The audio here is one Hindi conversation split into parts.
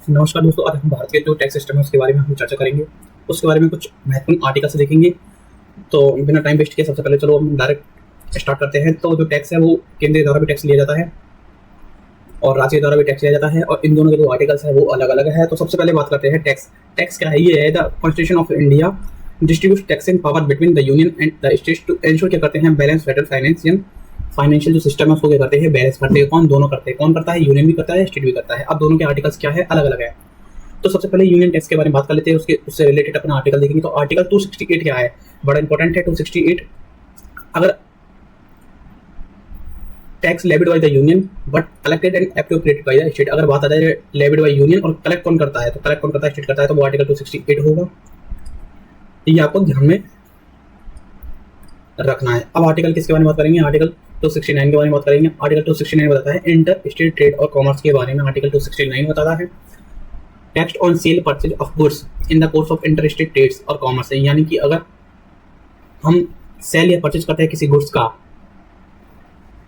नमस्कार दोस्तों, आज हम भारत के जो टैक्स सिस्टम है उसके बारे में हम चर्चा करेंगे। उसके बारे में कुछ महत्वपूर्ण आर्टिकल से देखेंगे। तो बिना टाइम वेस्ट किए सबसे पहले चलो हम डायरेक्ट स्टार्ट करते हैं। तो जो टैक्स है वो केंद्र द्वारा भी टैक्स लिया जाता है और राज्य द्वारा भी टैक्स लिया जाता है, और इन दोनों के जो आर्टिकल्स है वो अलग अलग है। तो सबसे पहले बात करते हैं टैक्स। टैक्स क्या है? ये है the constitution of India distribute taxing power between the union and the states to ensure क्या करते हैं बैलेंस फेडरल फाइनेंशियल जो सिस्टम है उसको क्या करते हैं बैलेंस करते हैं। कौन? दोनों करते हैं। कौन करता है? यूनियन भी करता है, स्टेट भी करता है। अब दोनों के आर्टिकल्स क्या है? अलग अलग है। तो सबसे पहले यूनियन टैक्स के बारे में बात कर लेते हैं, उससे रिलेटेड अपना आर्टिकल देखेंगे। तो आर्टिकल 268 क्या है? बड़ा इंपॉर्टेंट है 268। अगर tax levied by the union but collected and appropriated by the state. अगर बात आ जाए लेविड बाय यूनियन और कलेक्ट कौन करता है, तो कलेक्ट कौन करता है? स्टेट करता है। तो वो आर्टिकल 268 होगा। ये आपको ध्यान में रखना है। अब आर्टिकल किसके बारे में बात करेंगे? आर्टिकल 269 के बारे में बात करेंगे। आर्टिकल 269 बताता है इंटर स्टेट ट्रेड और कॉमर्स के बारे में। आर्टिकल 269 बताता है tax on sale purchase of goods in the course of inter state trades और कॉमर्स। यानी कि अगर हम सेल या परचेज करते हैं किसी गुड्स का,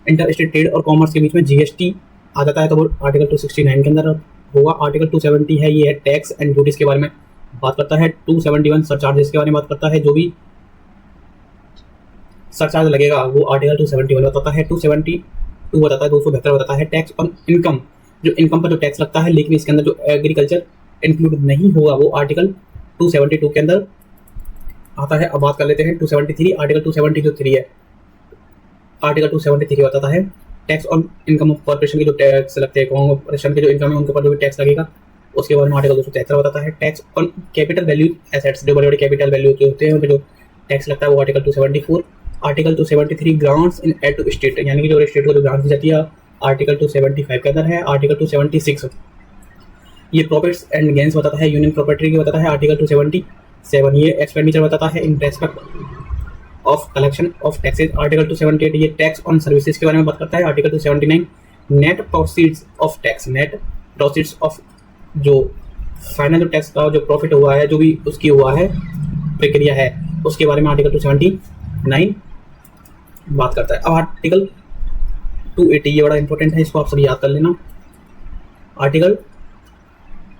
इंटर स्टेट ट्रेड और कॉमर्स के बीच में जीएसटी आ जाता है, तो वो आर्टिकल 269 के अंदर होगा। आर्टिकल 270 है, ये है टैक्स एंड ड्यूटीज के बारे में बात करता है। 271 सरचार्जेस के बारे में बात करता है, जो भी सरचार्ज लगेगा वो आर्टिकल 271 बताता है। 272 बताता है, 272 बताता है टैक्स ऑन इनकम, जो इनकम पर जो टैक्स लगता है, लेकिन इसके अंदर जो एग्रीकल्चर इंक्लूड नहीं होगा वो आर्टिकल 272 के अंदर आता है। अब बात कर लेते हैं 273। आर्टिकल 273 है, आर्टिकल 273 बताता है tax on income of corporation के जो टैक्स लगते हैं, कॉर्पोरेशन के जो इनकम है उनके ऊपर जो भी टैक्स लगेगा उसके बारे में आर्टिकल 273 बताता है। Tax on capital value assets, जो बड़े बड़े कैपिटल वैल्यू के होते हैं उन पर जो टैक्स लगता है वो article 274। Article 273 grants in aid to state, यानी कि जो स्टेट को जो ग्रांट दी जाती है, आर्टिकल 275 के अंदर है। आर्टिकल 276 ये प्रॉफिट्स एंड गेन्स बताता है, यूनियन प्रॉपर्टी की बताता है। आर्टिकल 277 ये एक्सपेंडिचर बताता है in respect of collection of taxes. Article 278 ये टैक्स ऑन सर्विसेज के बारे में बात करता है। Article 279 net proceeds of tax, net proceeds of जो फाइनल जो टैक्स का जो प्रॉफिट हुआ है, जो भी उसकी हुआ है प्रक्रिया है, उसके बारे में आर्टिकल 279 बात करता है। अब आर्टिकल 280 ये बड़ा इंपॉर्टेंट है, इसको आप सभी याद कर लेना। आर्टिकल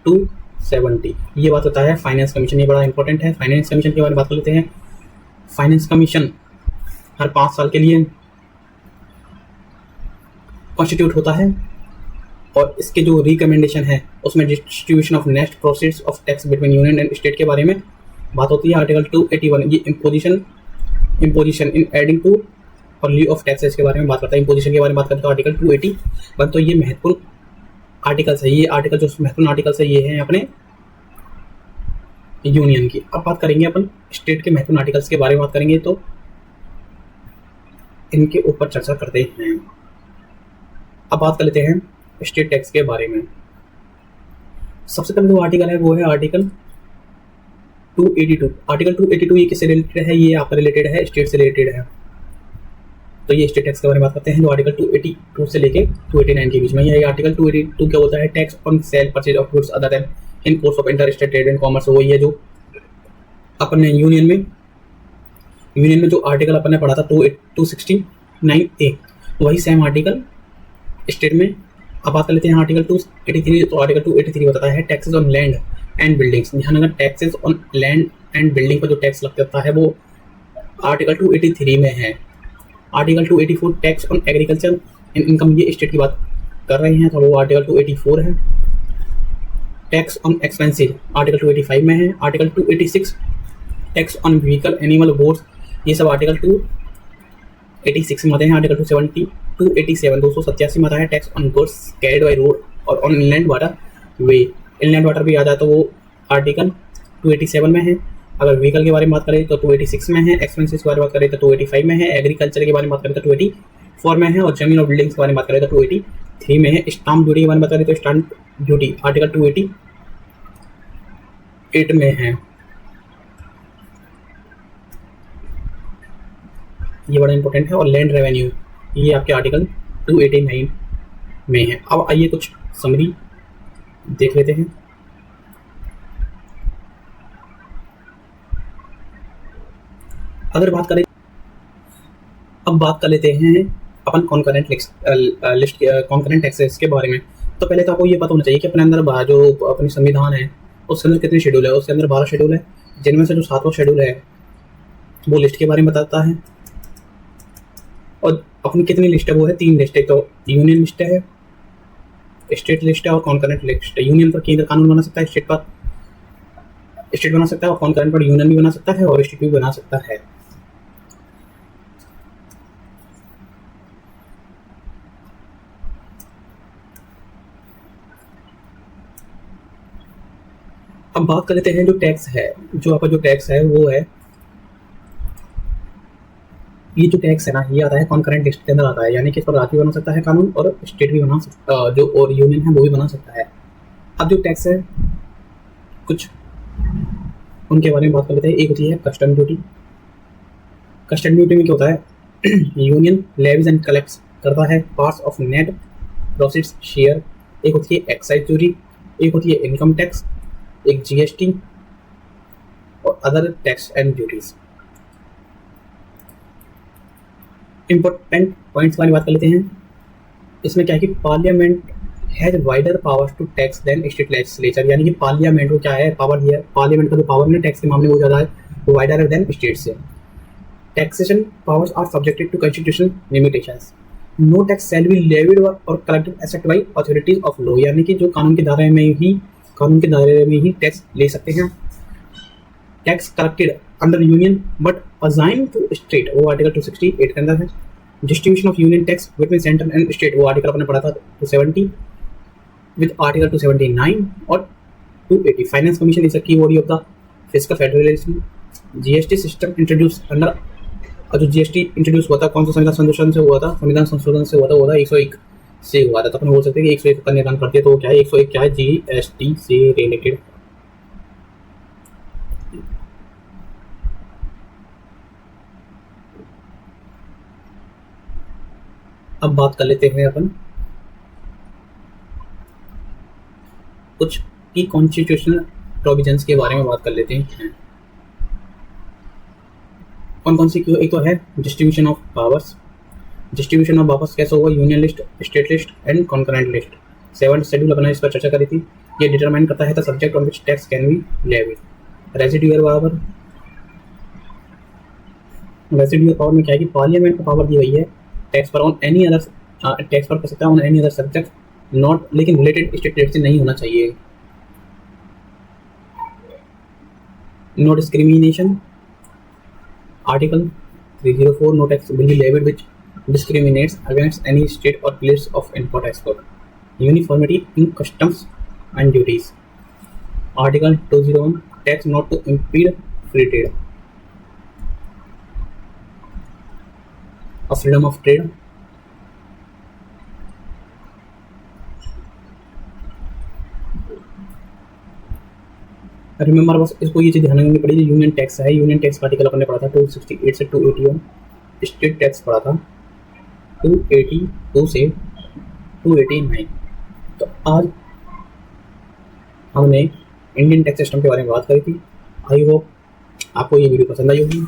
270 ये बात होता है फाइनेंस कमीशन, ये बड़ा इंपॉर्टेंट है। फाइनेंस कमीशन के बारे में बात कर लेते हैं। फाइनेंस कमीशन हर 5 साल के लिए कॉन्स्टिट्यूट होता है, और इसके जो रिकमेंडेशन है उसमें distribution of net proceeds of tax between union and state के बारे में बात होती है। आर्टिकल 281 ये इम्पोजिशन इन एडिंग टू और लीव ऑफ टैक्सेस के बारे में बात करता है। इम्पोजिशन के बारे में बात करते हैं तो आर्टिकल 281। तो ये महत्वपूर्ण आर्टिकल्स है। ये आर्टिकल जो महत्वपूर्ण आर्टिकल्स है ये हैं अपने यूनियन की। अब बात करेंगे अपन स्टेट के महत्वपूर्ण आर्टिकल्स के बारे में बात करेंगे, तो इनके ऊपर चर्चा करते हैं। अब बात कर लेते हैं स्टेट टैक्स के बारे में। सबसे पहले जो आर्टिकल है वो है आर्टिकल 282। आर्टिकल 282 ये किससे रिलेटेड है? ये आपका रिलेटेड है, स्टेट से रिलेटेड है। तो ये स्टेट टैक्स के बारे में बात करते हैं, जो आर्टिकल 282 से लेके 289 के बीच में। ये आर्टिकल 282 क्या होता है? Tax on sale purchase of goods other then in course of inter state trade and commerce. वही है जो अपने यूनियन में जो आर्टिकल अपन ने पढ़ा था 269A, वही सेम आर्टिकल स्टेट में। अब बात कर लेते हैं आर्टिकल 283। तो आर्टिकल 283 बताता है taxes on land and buildings. ध्यान अगर taxes on land and building पर जो टैक्स लगता है वो आर्टिकल 283 में है। Article 284 tax on agriculture in income, ये स्टेट की बात कर रहे हैं, तो वो आर्टिकल 284 है। टैक्स ऑन एक्सपेंसिव आर्टिकल 285 में है। Article 286 tax on vehicle animal goods, ये सब आर्टिकल 286 में आते हैं। आर्टिकल 287 में आता है tax on goods carried by road और on inland water way. Inland water भी आ जाए तो वो आर्टिकल 287 में है। अगर व्हीकल के बारे में बात करें तो 286 में है। एक्सपेंसेस के बारे में बात करें तो 285 में है। एग्रीकल्चर के बारे में बात करें तो 284 में है, और जमीन और बिल्डिंग्स के बारे में बात करें तो 283 में है। स्टाम्प ड्यूटी के बारे में बात करें तो स्टाम्प ड्यूटी आर्टिकल 288 में है। ये बड़ा इंपॉर्टेंट है। और लैंड रेवेन्यू ये आपके आर्टिकल 289 में है। अब आइए कुछ समरी देख लेते हैं। अगर बात करें, अब बात कर लेते हैं अपन कॉन्करेंट लिस्ट कॉन्करेंट टैक्सेस के बारे में। तो पहले तो आपको ये पता होना चाहिए कि अपने अंदर जो अपनी संविधान है उसके अंदर कितने शेड्यूल है। उसके अंदर 12 शेड्यूल है, जिनमें से जो 7वां शेड्यूल है वो लिस्ट के बारे में बताता है। और अपनी कितनी लिस्ट है, वो है 3 लिस्ट है। तो यूनियन लिस्ट है, स्टेट लिस्ट है और कॉन्करेंट लिस्ट है। यूनियन पर केंद्र कानून बना सकता है, स्टेट पर स्टेट बना सकता है, और कॉन्करेंट पर यूनियन भी बना सकता है और स्टेट भी बना सकता है। अब बात कर लेते हैं जो टैक्स है। जो आपका जो टैक्स है वो है, ये जो टैक्स है ना, ये आता है कॉन्करेंट लिस्ट के अंदर आता है, यानी कि इस पर राज्य बना सकता है कानून और स्टेट भी बना सकता, जो और यूनियन है वो भी बना सकता है। अब जो टैक्स है कुछ उनके बारे में बात कर लेते हैं। एक होती है कस्टम ड्यूटी। कस्टम ड्यूटी में क्या होता है, यूनियन लेवीज एंड कलेक्ट्स करता है parts of net profits share. एक होती है एक्साइज ड्यूटी, एक होती है इनकम टैक्स, एक जीएसटी और other tax and duties. Important points वाली बात कर लेते हैं। इसमें क्या है कि parliament has wider powers to tax than state legislature, यानी कि पार्लियामेंट को क्या है पावर दिया है, पार्लियामेंट का जो पावर है टैक्स के मामले में ज़्यादा है, वो वाइडर है देन स्टेट से। Taxation powers are subjected to constitutional limitations. No tax shall be levied और collected except by authorities of law, यानी कि जो कानून के दायरे में ही टैक्स ले सकते हैं। Tax collected under union but assign to state, वो आर्टिकल 268 के अंदर है। Distribution of union tax between central and state, वो आर्टिकल अपने पढ़ा था 270 विद आर्टिकल 279 और 280। फाइनेंस कमीशन इज अ की body of the fiscal federalism. GST system introduce under, जो जीएसटी इंट्रोड्यूस हुआ था कौन सा संविधान संशोधन से हुआ था, संविधान संशोधन से हुआ था, वो था 101 से हुआ था। तो अपन बोल सकते हैं कि 101 का निर्माण कर दिया, तो वो क्या है 101 क्या है, जीएसटी से रिलेटेड। अब बात कर लेते हैं अपन कुछ की कॉन्स्टिट्यूशनल प्रोविजंस के बारे में बात कर लेते हैं। कौन कौन सी क्यों, एक तो है distribution of powers. Distribution of powers कैसे होगा, union list, state list and concurrent list. 7th schedule अपना इस पर चर्चा करी थी। ये डिटरमाइन करता है the subject on which tax can be levied. Residual power, residual power में क्या है कि पार्लियामेंट को पावर दी गई है टैक्स पर ऑन एनी अदर, टैक्स पर कर सकता है on any other subject not, लेकिन रिलेटेड स्टेट रेट से नहीं होना चाहिए। No discrimination, article 304, no tax will be levied which discriminates against any state or place of import export. Uniformity in customs and duties. Article 201, tax not to impede free trade. A freedom of trade. Remember बस इसको ये चीज़ ध्यान रखनी पड़ेगी। यूनियन टैक्स है, यूनियन टैक्स आर्टिकल अपने पढ़ा था 268 से 281। स्टेट टैक्स पढ़ा था 282 से 289। तो आज हमने इंडियन टैक्स सिस्टम के बारे में बात करी थी। आई होप आपको ये वीडियो पसंद आई होगी।